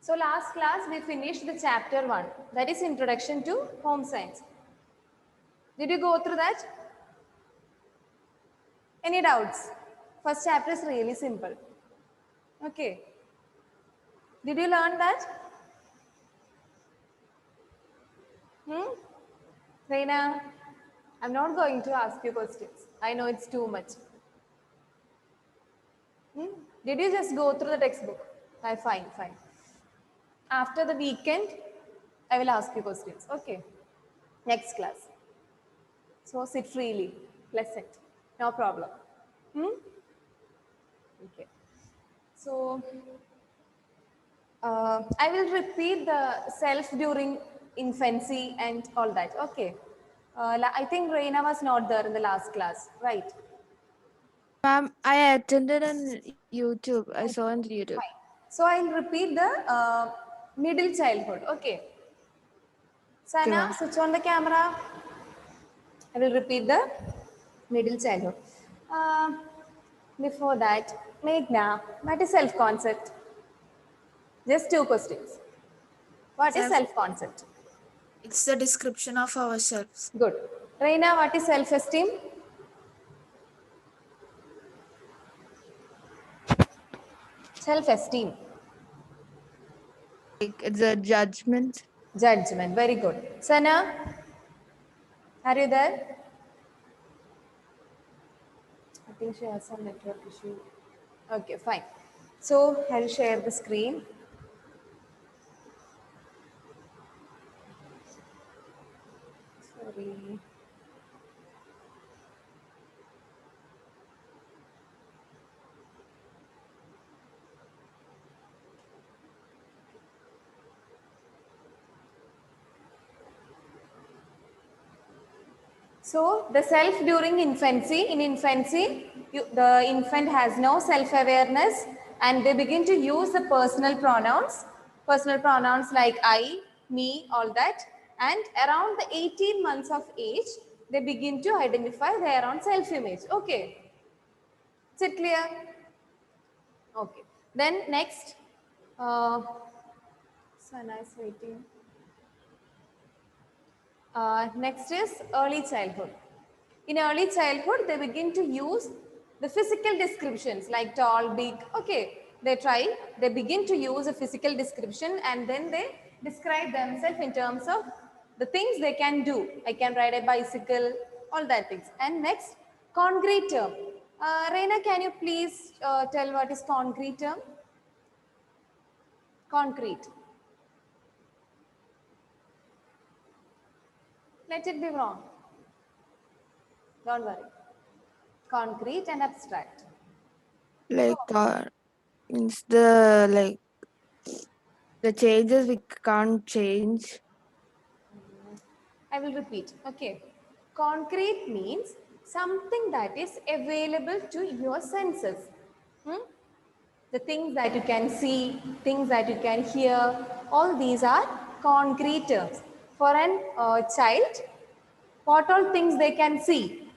So last class we finished the chapter 1, that is Introduction to Home Science. Did you go through that? Any doubts? First chapter is really simple. Okay. Did you learn that? Reina, I'm not going to ask you questions. I know it's too much. Did you just go through the textbook? Fine. After the weekend, I will ask you questions. Okay. Next class. So sit freely, pleasant, no problem. Okay. So I will repeat the self during infancy and all that. Okay. I think Reina was not there in the last class, right? Ma'am, I attended on YouTube. I saw on YouTube. Fine. So I'll repeat the middle childhood. Okay. Sana, Okay, switch on the camera. I will repeat the middle childhood. Uh, Before that, Meghna, what is self-concept? Just two questions. What is ma'am. self-concept? It's the description of ourselves. Good. Reina, what is self-esteem? Self-esteem. Like it's a judgment. Judgment. Very good. Sana, are you there? I think she has some network issue. Okay, fine. So I'll share the screen. Sorry. So the self during infancy, in infancy, the infant has no self-awareness and they begin to use the personal pronouns like I, me, all that. And around the 18 months of age, they begin to identify their own self-image. Okay. Is it clear? Okay. Then next, Sana is waiting. Next is early childhood. In early childhood, they begin to use the physical descriptions like tall, big. Okay, they begin to use a physical description and then they describe themselves in terms of the things they can do. I can ride a bicycle, all that things. And next, concrete term. Reina, can you please tell what is concrete term? Concrete. Let it be wrong. Don't worry. Concrete and abstract. Like means the changes we can't change. I will repeat. Okay. Concrete means something that is available to your senses. The things that you can see, things that you can hear, all these are concrete terms. For an child, what all things they can see?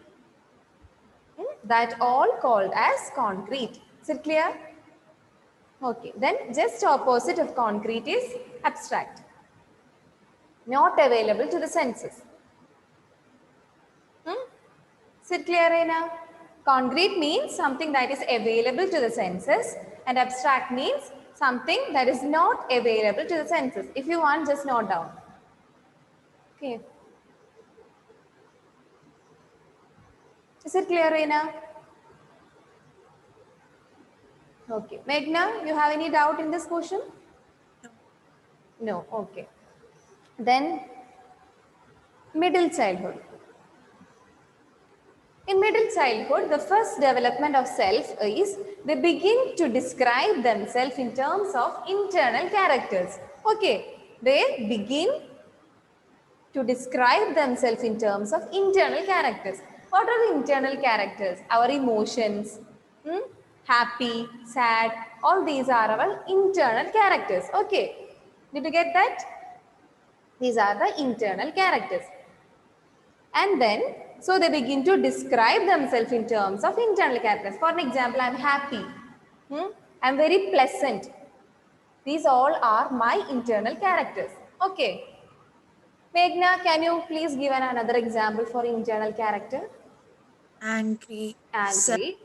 That all called as concrete. Is it clear? Okay. Then just opposite of concrete is abstract. Not available to the senses. Is it clear, Reina? Concrete means something that is available to the senses and abstract means something that is not available to the senses. If you want, just note down. Okay. Is it clear, Reina? Okay. Meghna, you have any doubt in this question? No. Okay. Then middle childhood. In middle childhood, the first development of self is they begin to describe themselves in terms of internal characters. Okay, they begin to describe themselves in terms of internal characters. What are the internal characters? Our emotions, happy, sad, all these are our internal characters. Okay, did you get that? These are the internal characters. And then, so they begin to describe themselves in terms of internal characters. For an example, I'm happy. I'm very pleasant. These all are my internal characters. Okay. Meghna, can you please give another example for internal character? Angry, sad, Angry,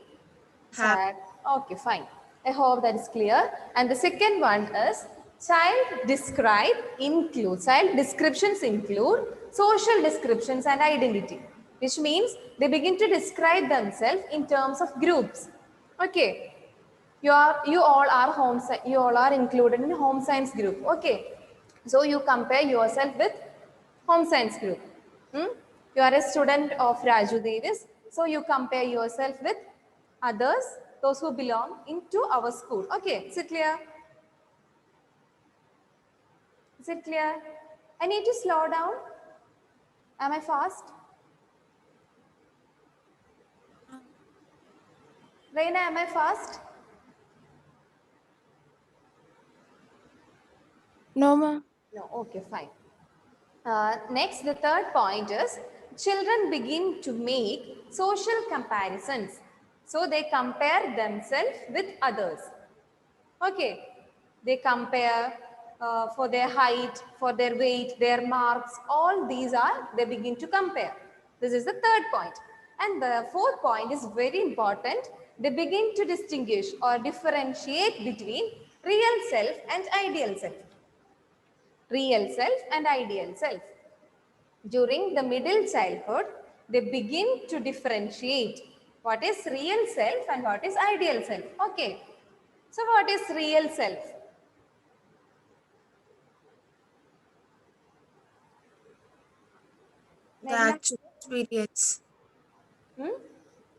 happy. sad. Okay, fine. I hope that is clear. And the second one is child describe include. Child descriptions include social descriptions and identity, which means they begin to describe themselves in terms of groups. Okay. You all are you all are included in home science group. Okay. So you compare yourself with home science group. Hmm? You are a student of Raju Davis, so you compare yourself with others, those who belong into our school. Okay, is it clear? Is it clear? I need to slow down. Am I fast? Reina, am I fast? No, ma'am. No, okay, fine. Next, the third point is children begin to make social comparisons. So they compare themselves with others. Okay, they compare for their height, for their weight, their marks, all these are, they begin to compare. This is the third point. And the fourth point is very important. They begin to distinguish or differentiate between real self and ideal self. Real self and ideal self. During the middle childhood, they begin to differentiate what is real self and what is ideal self. Okay. So what is real self? The Meghna? actual experience. Hmm?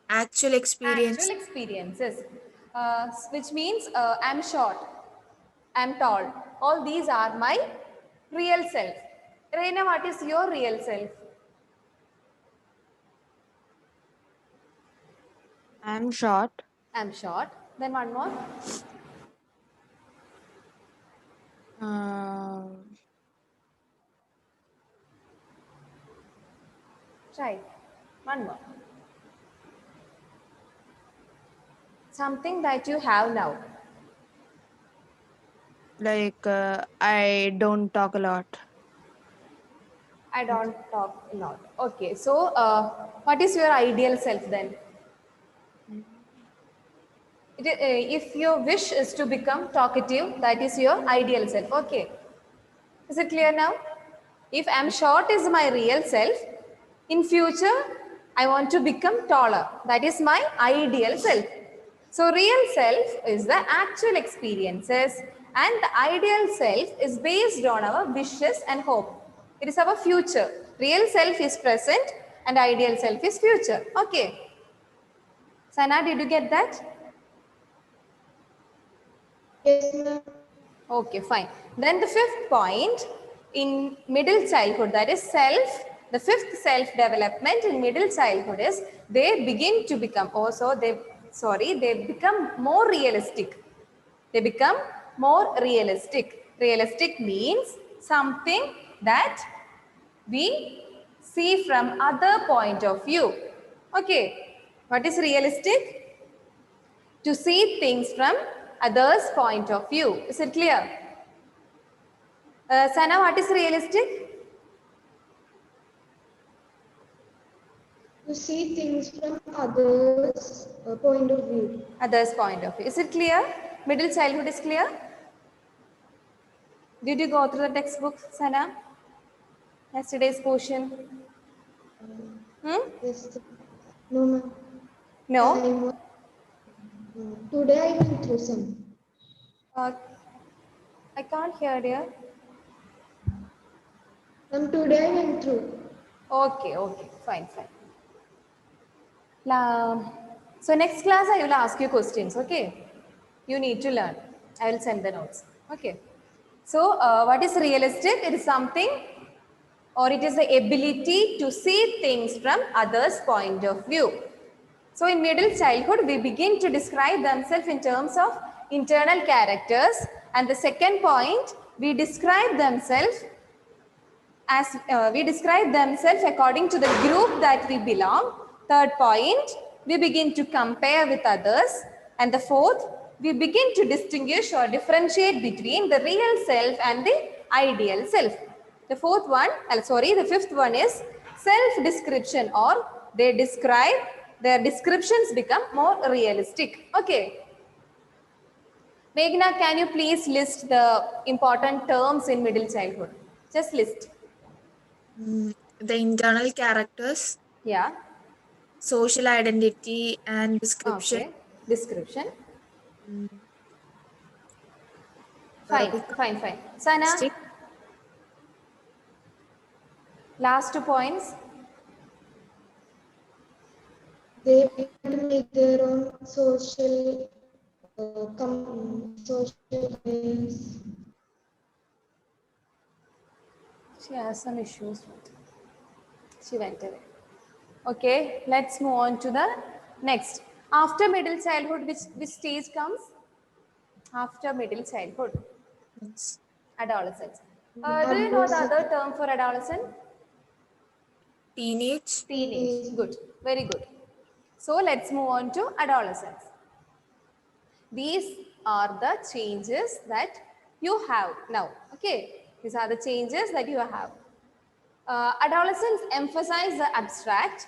Actual Actual experience. experiences, which means I'm short, I'm tall. All these are my real self. Reina, what is your real self? I'm short. I'm short. Then one more. Um, Try. One more. Something that you have now. like I don't talk a lot. I don't talk a lot. Okay. So, what is your ideal self then? If your wish is to become talkative, that is your ideal self. Okay. Is it clear now? If I'm short is my real self, in future, I want to become taller. That is my ideal self. So real self is the actual experiences and the ideal self is based on our wishes and hope. It is our future. Real self is present and ideal self is future. Okay. Sana, did you get that? Yes, ma'am. Okay, fine. Then the fifth point in middle childhood, that is self, the fifth self development in middle childhood is they begin to become also, they become more realistic. They become more realistic. Realistic means something that we see from other point of view. Okay, what is realistic? To see things from others' point of view. Is it clear? Sana, what is realistic? To see things from others' point of view. Others' point of view. Is it clear? Middle childhood is clear? Did you go through the textbook, Sana? Yesterday's portion? Hmm? Yes. No, ma'am. No? Time was, today I went through some. Uh, I can't hear dear. Today I went through. Okay, okay, fine, fine. So next class I will ask you questions, okay? You need to learn. I will send the notes, okay? So what is realistic? It is something or it is the ability to see things from others' point of view. So in middle childhood, we begin to describe themselves in terms of internal characters. And the second point, we describe themselves according to the group that we belong. Third point, we begin to compare with others. And the fourth, we begin to distinguish or differentiate between the real self and the ideal self. The the fifth one is self-description, or they describe, their descriptions become more realistic. Okay. Meghna, can you please list the important terms in middle childhood? Just list. The internal characters, Yeah. social identity and description, Okay. Description. mm, Fine. we Fine. Fine. Sana, stick last 2 points. They want to make their own social games. She has some issues with it. She went away. Okay, let's move on to the next. After middle childhood, which stage comes? After middle childhood, Yes. adolescence. Do you know the other term for adolescent? Teenage, Teenage. Good, very good. So let's move on to adolescence. These are the changes that you have now. Okay, these are the changes that you have. Adolescents emphasize the abstract.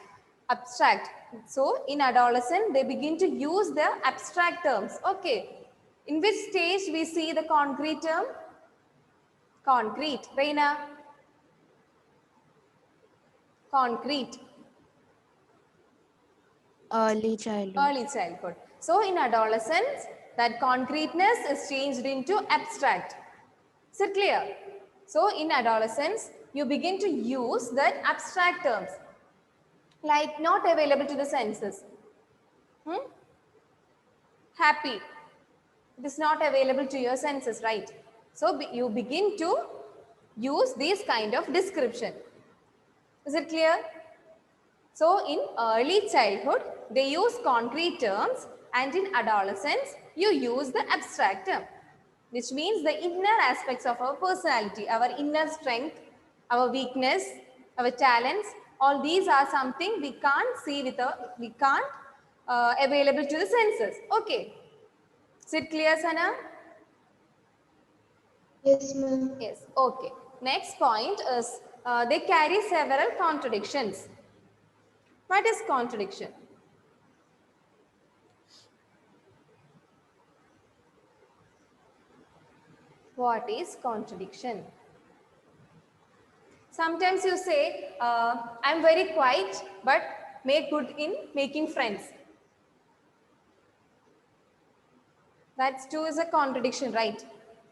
So in adolescent, they begin to use the abstract terms. Okay. In which stage we see the concrete term? Concrete. Reina. Concrete. Early childhood. Early childhood. So in adolescence, that concreteness is changed into abstract. Is it clear? So in adolescence, you begin to use that abstract terms, like not available to the senses. Happy. It is not available to your senses, right? So you begin to use these kind of description. Is it clear? So in early childhood, they use concrete terms, and in adolescence, you use the abstract term, which means the inner aspects of our personality, our inner strength, our weakness, our talents. All these are something we can't see we can't available to the senses. Okay. Is it clear, Sana? Yes, ma'am. Yes. Okay. Next point is they carry several contradictions. What is contradiction? What is contradiction? Sometimes you say, I'm very quiet, but make good in making friends. That too is a contradiction, right?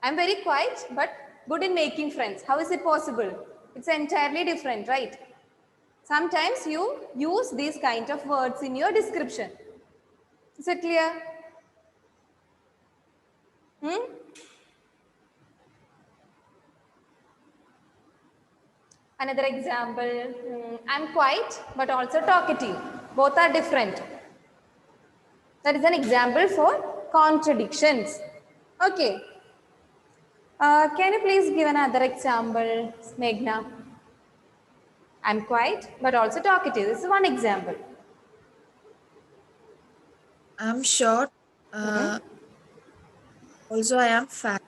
I'm very quiet, but good in making friends. How is it possible? It's entirely different, right? Sometimes you use these kind of words in your description. Is it clear? Another example, I'm quiet but also talkative. Both are different. That is an example for contradictions. Okay. Can you please give another example, Meghna? I'm quiet but also talkative. This is one example. I'm short. Also, I am fat.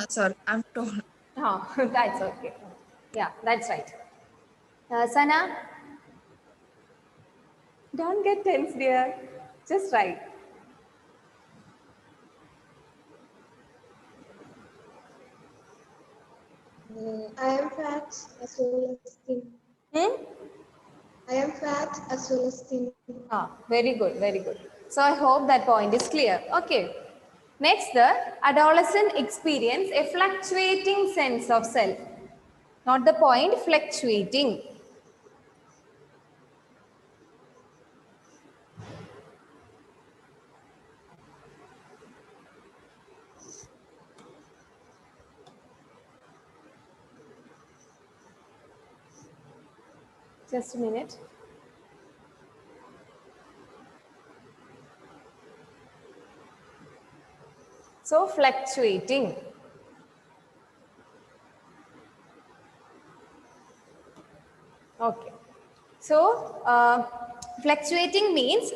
Sorry, I'm tall. Oh, that's okay. Yeah, that's right. Sana, don't get tense, dear. Just right. I am fat as well as thin. Hmm? I am fat as well as thin. Very good, very good. So I hope that point is clear. Okay. Next, the adolescent experience a fluctuating sense of self. Not the point, fluctuating. Just a minute. So fluctuating. Okay. So fluctuating means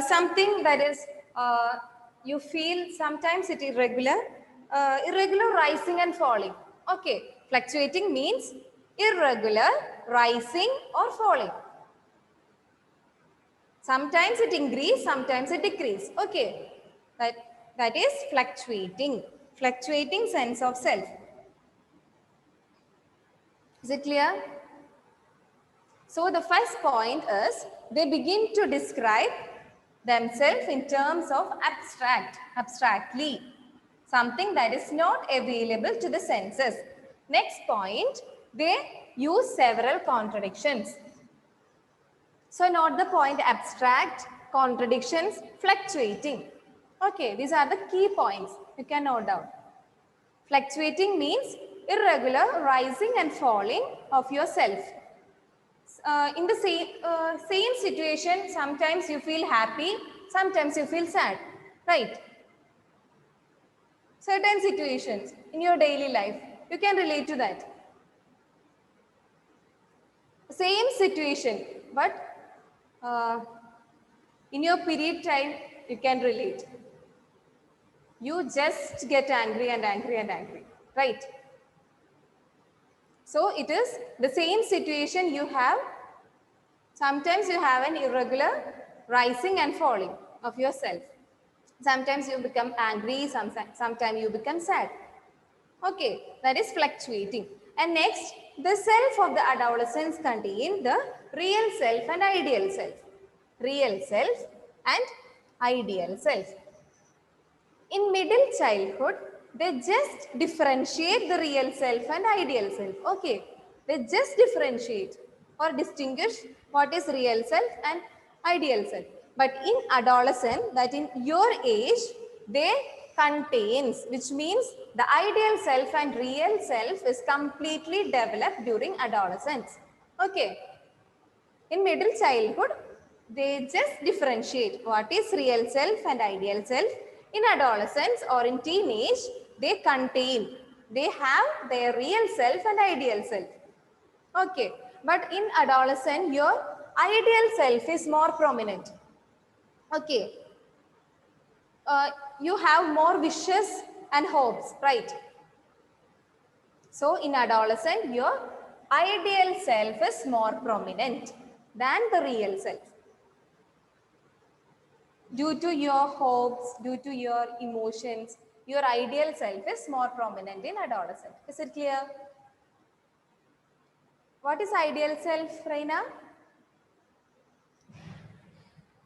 something that is you feel sometimes it irregular, irregular rising and falling. Okay, fluctuating means irregular rising or falling. Sometimes it increase, sometimes it decrease. Okay, that is fluctuating. Fluctuating sense of self. Is it clear? So the first point is they begin to describe themselves in terms of abstractly, something that is not available to the senses. Next point, they use several contradictions. So not the point abstract, contradictions, fluctuating. Okay, these are the key points you can note down. Fluctuating means irregular rising and falling of yourself. In the same situation, sometimes you feel happy, sometimes you feel sad, right? Certain situations in your daily life, you can relate to that. Same situation, but in your period time, you can relate. You just get angry and angry and angry, right? So it is the same situation you have. Sometimes you have an irregular rising and falling of yourself. Sometimes you become angry, sometimes you become sad. Okay, that is fluctuating. And next, the self of the adolescents contain the real self and ideal self. Real self and ideal self. In middle childhood, they just differentiate the real self and ideal self. Okay, they just differentiate or distinguish what is real self and ideal self. But in adolescent, that in your age, they contains, which means the ideal self and real self is completely developed during adolescence. Okay, in middle childhood, they just differentiate what is real self and ideal self. In adolescence or in teenage, they have their real self and ideal self. Okay, but in adolescent, your ideal self is more prominent. Okay, you have more wishes and hopes, right? So in adolescent, your ideal self is more prominent than the real self. Due to your hopes, due to your emotions, your ideal self is more prominent in adolescent. Is it clear? What is ideal self, Reina?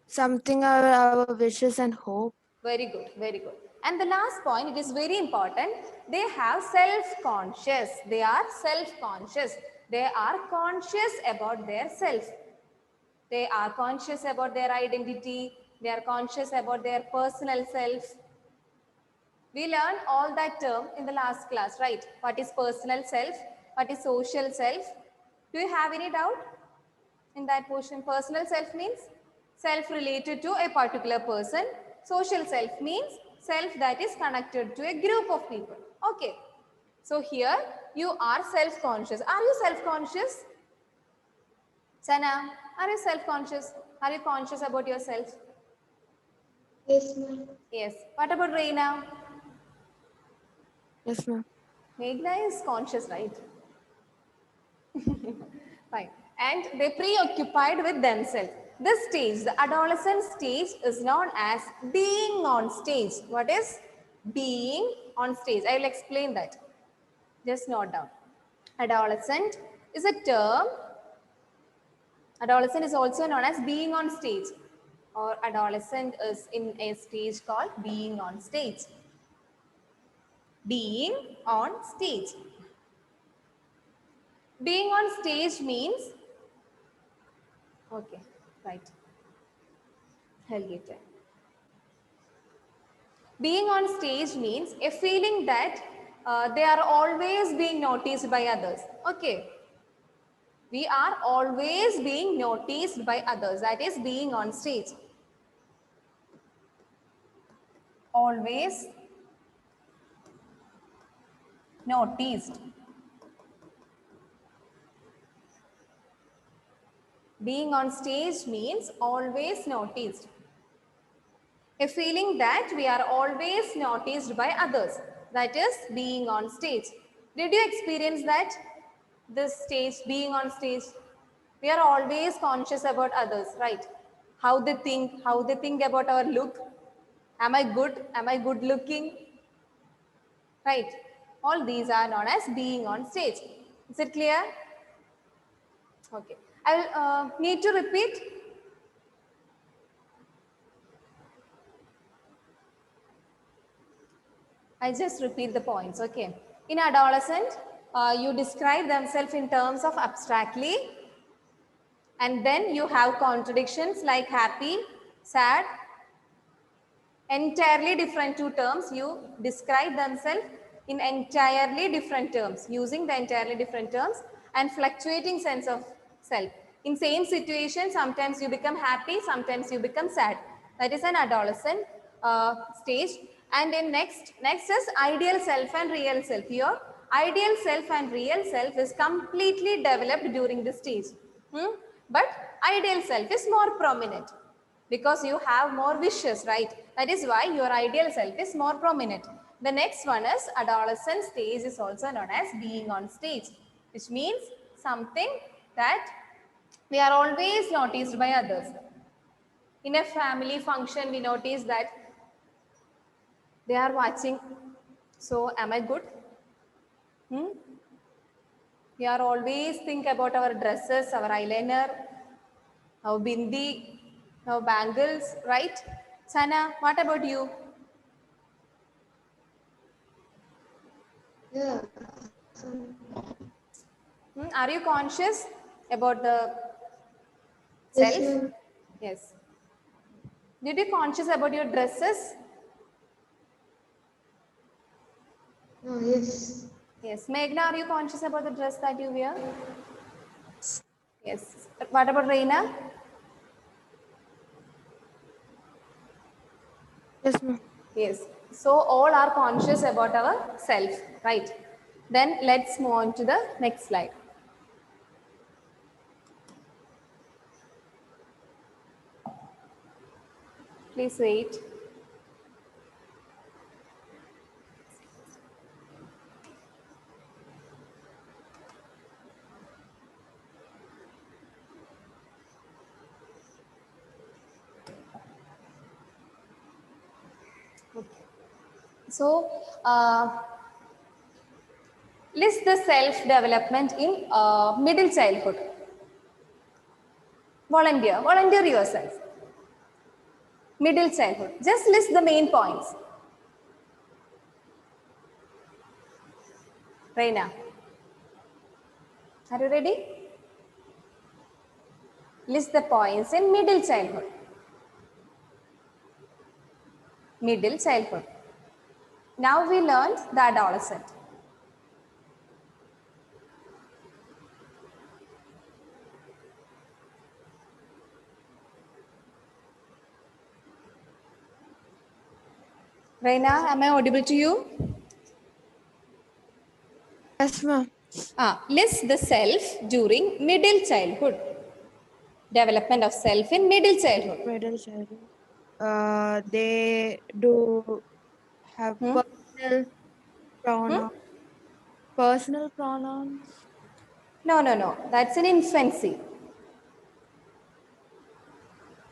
Something our wishes and hope. Very good, very good. And the last point, it is very important. They have self-conscious. They are self-conscious. They are conscious about their self. They are conscious about their identity. They are conscious about their personal self. We learned all that term in the last class, right? What is personal self? What is social self? Do you have any doubt in that portion? Personal self means self related to a particular person. Social self means self that is connected to a group of people. Okay. So here you are self-conscious. Are you self-conscious? Sana, are you self-conscious? Are you conscious about yourself? Yes, ma'am. Yes. What about Reina? Yes, ma'am. Meghna is conscious, right? Fine. And they preoccupied with themselves. This stage, the adolescent stage, is known as being on stage. What is being on stage? I will explain that. Just note down. Adolescent is a term. Adolescent is also known as being on stage, or adolescent is in a stage called being on stage. Being on stage. Being on stage means, okay, right. I'll give time. Being on stage means a feeling that they are always being noticed by others. Okay. We are always being noticed by others. That is being on stage. Always noticed. Being on stage means always noticed. A feeling that we are always noticed by others. That is being on stage. Did you experience that? This stage, being on stage. We are always conscious about others, right? How they think about our look. Am I good? Am I good looking? Right? All these are known as being on stage. Is it clear? Okay. I will need to repeat. I just repeat the points. Okay. In adolescent, you describe themselves in terms of abstractly, and then you have contradictions like happy, sad, entirely different two terms. You describe themselves in entirely different terms, using the entirely different terms, and fluctuating sense of self. In same situation, sometimes you become happy, sometimes you become sad. That is an adolescent stage. And in next is ideal self and real self. Your ideal self and real self is completely developed during this stage. But ideal self is more prominent because you have more wishes, right? That is why your ideal self is more prominent. The next one is adolescent stage, is also known as being on stage, which means something that we are always noticed by others. In a family function, we notice that they are watching. So, am I good? We are always think about our dresses, our eyeliner, our bindi, our bangles, right? Sana, what about you? Yeah. Are you conscious about the Yes, self? ma'am. Yes. Did you conscious about your dresses? Yes. Yes. Meghna, are you conscious about the dress that you wear? Yes. What about Reina? Yes, ma'am. Yes. So all are conscious about our self, right? Then let's move on to the next slide. Please wait. So list the self-development in middle childhood. Volunteer yourself. Middle childhood. Just list the main points. Reina, are you ready? List the points in middle childhood. Middle childhood. Now we learned the adolescent. Reina, am I audible to you? Yes, ma'am. List the self during middle childhood. Development of self in middle childhood. Middle childhood. They do have Hmm? pronoun, personal pronouns. No. That's in infancy.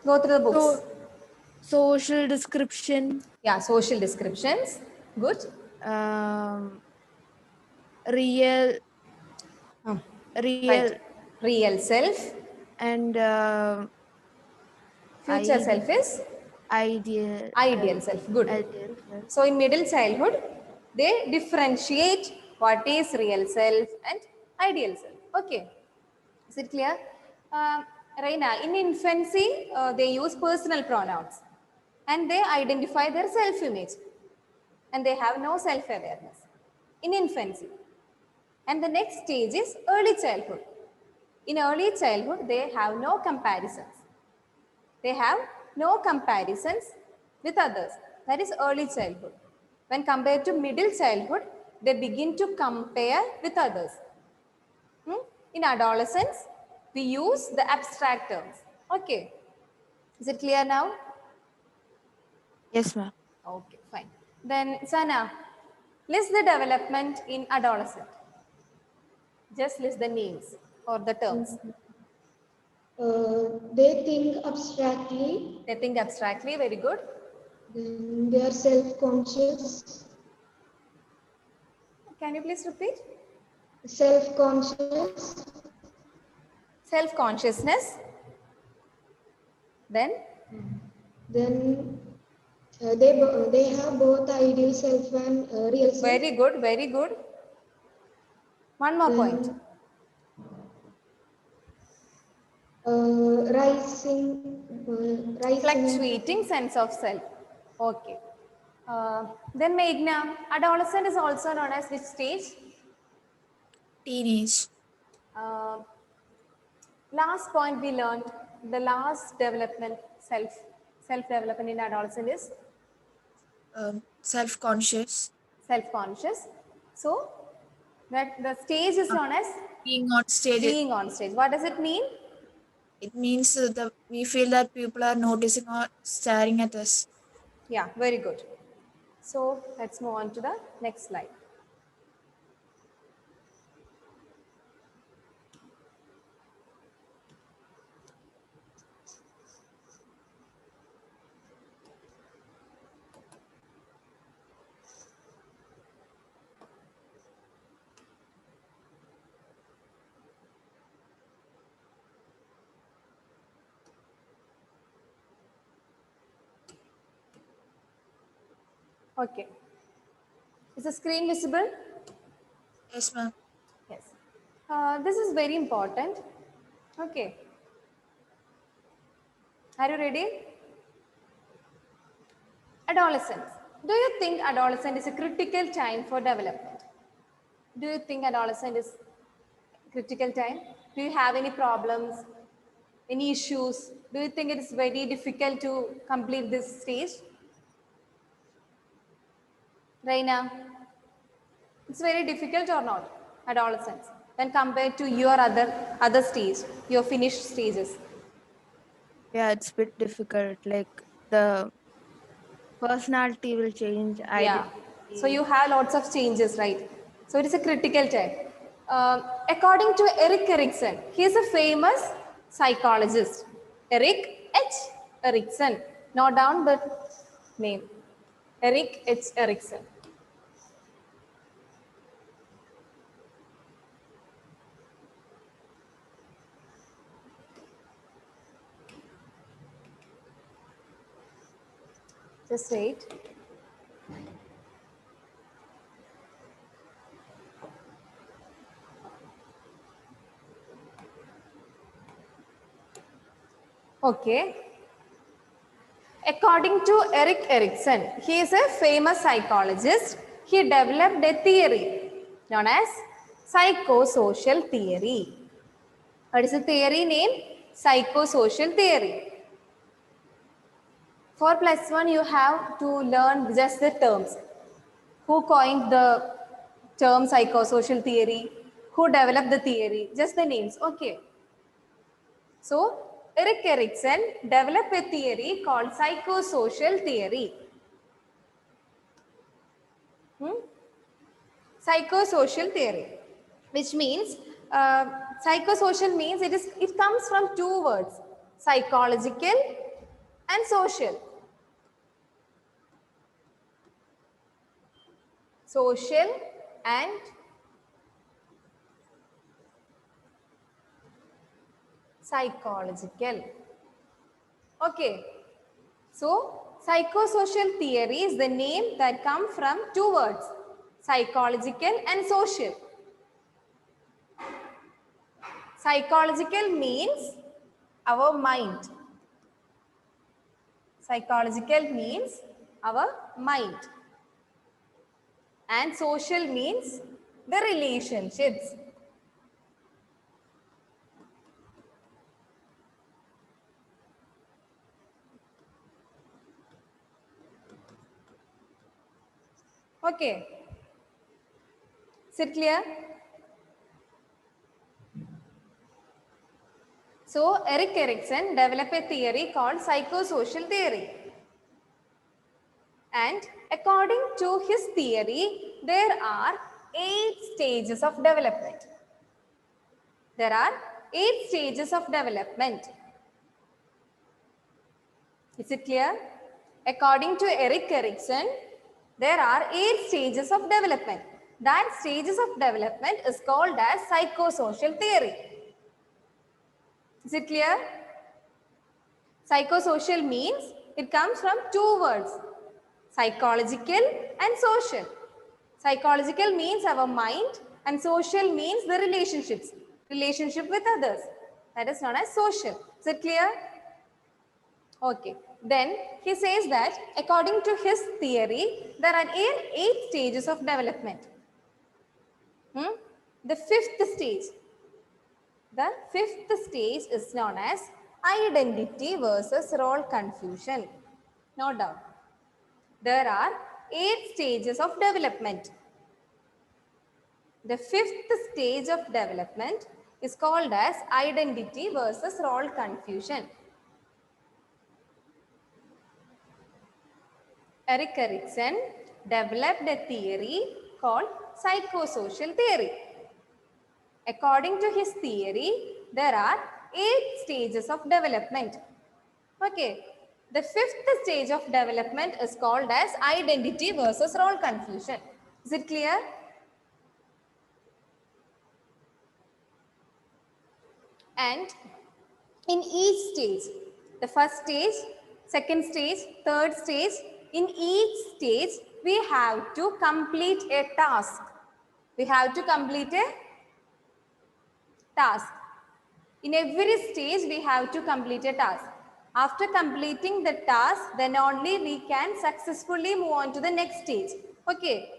Go through the books. So, social description. Yeah, social descriptions. Good. Um, real, Hmm. Right. real, Real self. and Future self is ideal, ideal self. Good. ideal self. So in middle childhood, they differentiate what is real self and ideal self. Okay. Is it clear? Uh, Reina, in infancy, they use personal pronouns and they identify their self-image and they have no self-awareness in infancy. And the next stage is early childhood. In early childhood, they have no comparisons. They have no comparisons with others. That is early childhood. When compared to middle childhood, they begin to compare with others. In adolescence, we use the abstract terms. Okay. Is it clear now? Yes, ma'am. Okay, fine. Then Sana, list the development in adolescent. Just list the names or the terms. They think abstractly, They think abstractly, very good. then they are self-conscious, Can you please repeat? self-conscious, Self-consciousness. Then, then they have both ideal self and real self. very good, very good. One more point. Then rising Fluctuating sense of self. Okay. Then Meghna, adolescent is also known as which stage? Teenage. Uh, Last point we learned, the last development, self-development in adolescent is Self-conscious. self-conscious. So that the stage is Uh, known as Being on stage, being on stage. What does it mean? it means we feel that people are noticing or staring at us. Yeah, very good. So let's move on to the next slide. Okay. Is the screen visible? Yes, ma'am. Yes. This is very important. Okay. Are you ready? Adolescence. Do you think adolescent is a critical time for development? Do you think adolescent is critical time? Do you have any problems, any issues? Do you think it is very difficult to complete this stage? Raina, it's very difficult or not? Adolescence, when compared to your other stage, your finished stages. Yeah, it's a bit difficult. Like the personality will change, Yeah. So identity. you have lots of changes, right? So it is a critical time. According to Eric Erikson, he is a famous psychologist. Eric H. Erikson. Note down the name. Eric H. Erikson. Just wait. Okay. According to Eric Erikson, he is a famous psychologist. He developed a theory known as psychosocial theory. What is the theory name? Psychosocial theory. For plus one, you have to learn just the terms. Who coined the term psychosocial theory? Who developed the theory? Just the names. Okay. So, Eric Erikson developed a theory called psychosocial theory. Psychosocial theory, which means psychosocial means it comes from two words, psychological and social. Social and psychological. Okay. So, psychosocial theory is the name that comes from two words, psychological and social. Psychological means our mind. Psychological means our mind. And social means the relationships. Okay. Is it clear? So, Eric Erikson developed a theory called psychosocial theory. And according to his theory, there are 8 stages of development. There are 8 stages of development. Is it clear? According to Erik Erikson, there are 8 stages of development. That stages of development is called as psychosocial theory. Is it clear? Psychosocial means it comes from 2 words, psychological and social. Psychological means our mind and social means the relationships, relationship with others. That is known as social. Is it clear? Okay. Then he says that according to his theory, there are 8 stages of development. The fifth stage is known as identity versus role confusion. No doubt. There are 8 stages of development. The fifth stage of development is called as identity versus role confusion. Erik Erikson developed a theory called psychosocial theory. According to his theory, there are 8 stages of development. Okay. The fifth stage of development is called as identity versus role confusion. Is it clear? And in each stage, the first stage, second stage, third stage, in each stage, we have to complete a task. We have to complete a task. In every stage, we have to complete a task. After completing the task, then only we can successfully move on to the next stage. Okay.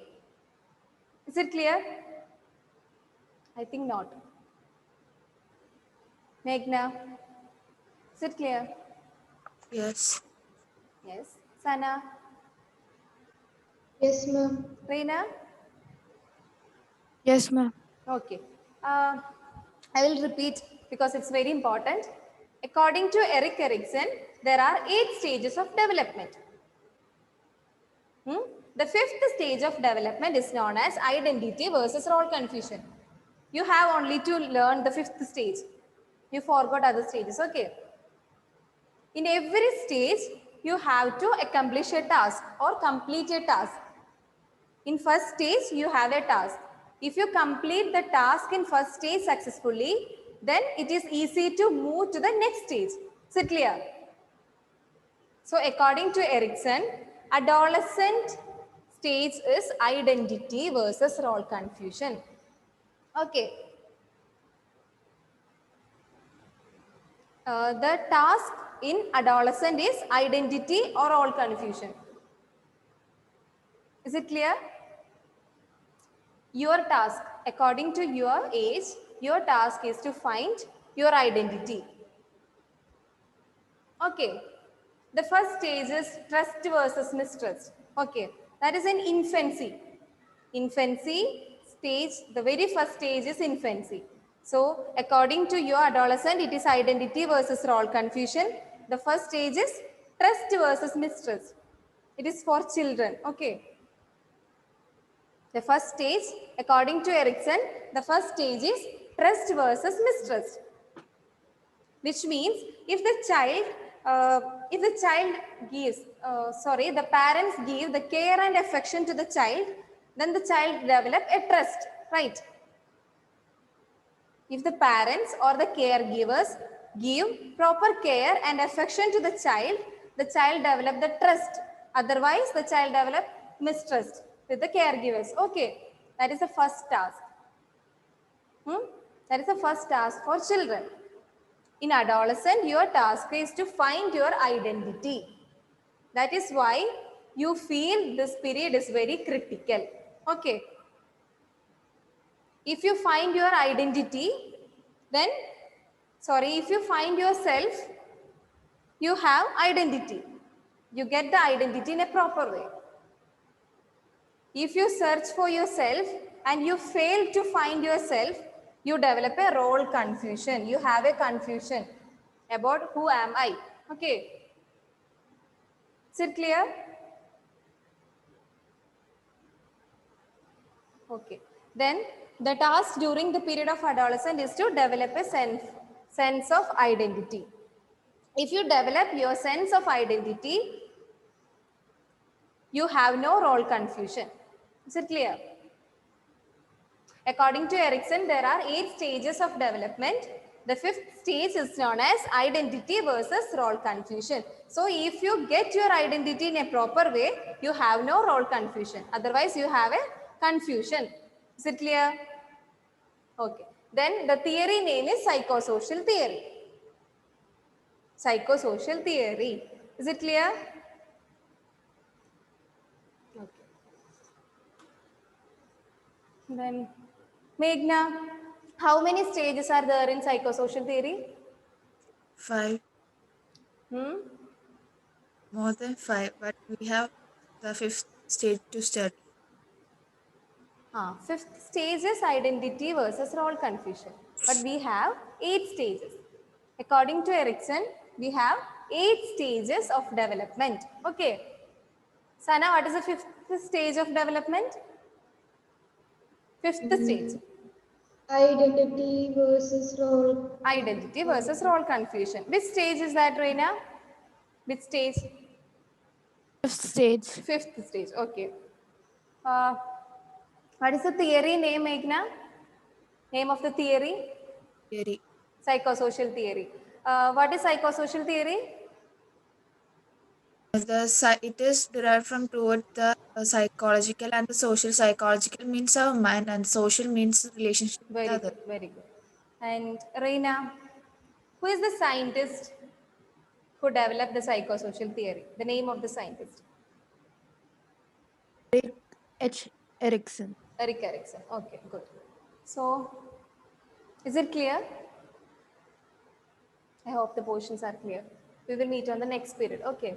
Is it clear? I think not. Meghna, is it clear? Yes. Yes. Sana, Yes, ma'am. Reena? Yes, ma'am. Okay. I will repeat because it's very important. According to Erik Erikson, there are 8 stages of development. The fifth stage of development is known as identity versus role confusion. You have only to learn the fifth stage. You forgot other stages. Okay. In every stage, you have to accomplish a task or complete a task. In first stage, you have a task. If you complete the task in first stage successfully, then it is easy to move to the next stage. Is it clear? So according to Erikson, adolescent stage is identity versus role confusion. Okay. The task in adolescent is identity or role confusion. Is it clear? Your task, according to your age, your task is to find your identity. Okay. The first stage is trust versus mistrust. Okay. That is in infancy. Infancy stage, the very first stage is infancy. So, according to your adolescent, it is identity versus role confusion. The first stage is trust versus mistrust. It is for children. Okay. The first stage, according to Erikson, the first stage is trust versus mistrust. Which means if the child gives, the parents give the care and affection to the child, then the child develop a trust, right? If the parents or the caregivers give proper care and affection to the child develop the trust. Otherwise, the child develop mistrust with the caregivers. Okay, that is the first task. That is the first task for children. In adolescent, your task is to find your identity. That is why you feel this period is very critical. Okay. If you find your identity, then, if you find yourself, you have identity. You get the identity in a proper way. If you search for yourself and you fail to find yourself, you develop a role confusion. You have a confusion about who am I. Okay. Is it clear? Okay. Then the task during the period of adolescence is to develop a sense of identity. If you develop your sense of identity, you have no role confusion. Is it clear? According to Erickson, there are 8 stages of development. The 5th stage is known as identity versus role confusion. So, if you get your identity in a proper way, you have no role confusion. Otherwise, you have a confusion. Is it clear? Okay. Then the theory name is psychosocial theory. Psychosocial theory. Is it clear? Okay. Then, Meghna, how many stages are there in psychosocial theory? 5, Hmm? more than 5, but we have the fifth stage to study. Fifth stage is identity versus role confusion. But we have 8 stages. According to Erickson, we have 8 stages of development. Okay. Sana, what is the 5th stage of development? 5th stage. Identity versus role. Identity versus role confusion. Which stage is that, Reina? Which stage? Fifth stage. 5th stage. Okay. Uh, what is the theory name, Meghna? Name of the theory? Theory. Psychosocial theory. What is psychosocial theory? It is derived from toward the psychological, and the social. Psychological means our mind, and social means relationship with Very other. good, very good. And Reina, who is the scientist who developed the psychosocial theory? The name of the scientist? Erik H. Erikson. Erik Erikson. Okay, good. So, is it clear? I hope the portions are clear. We will meet on the next period. Okay.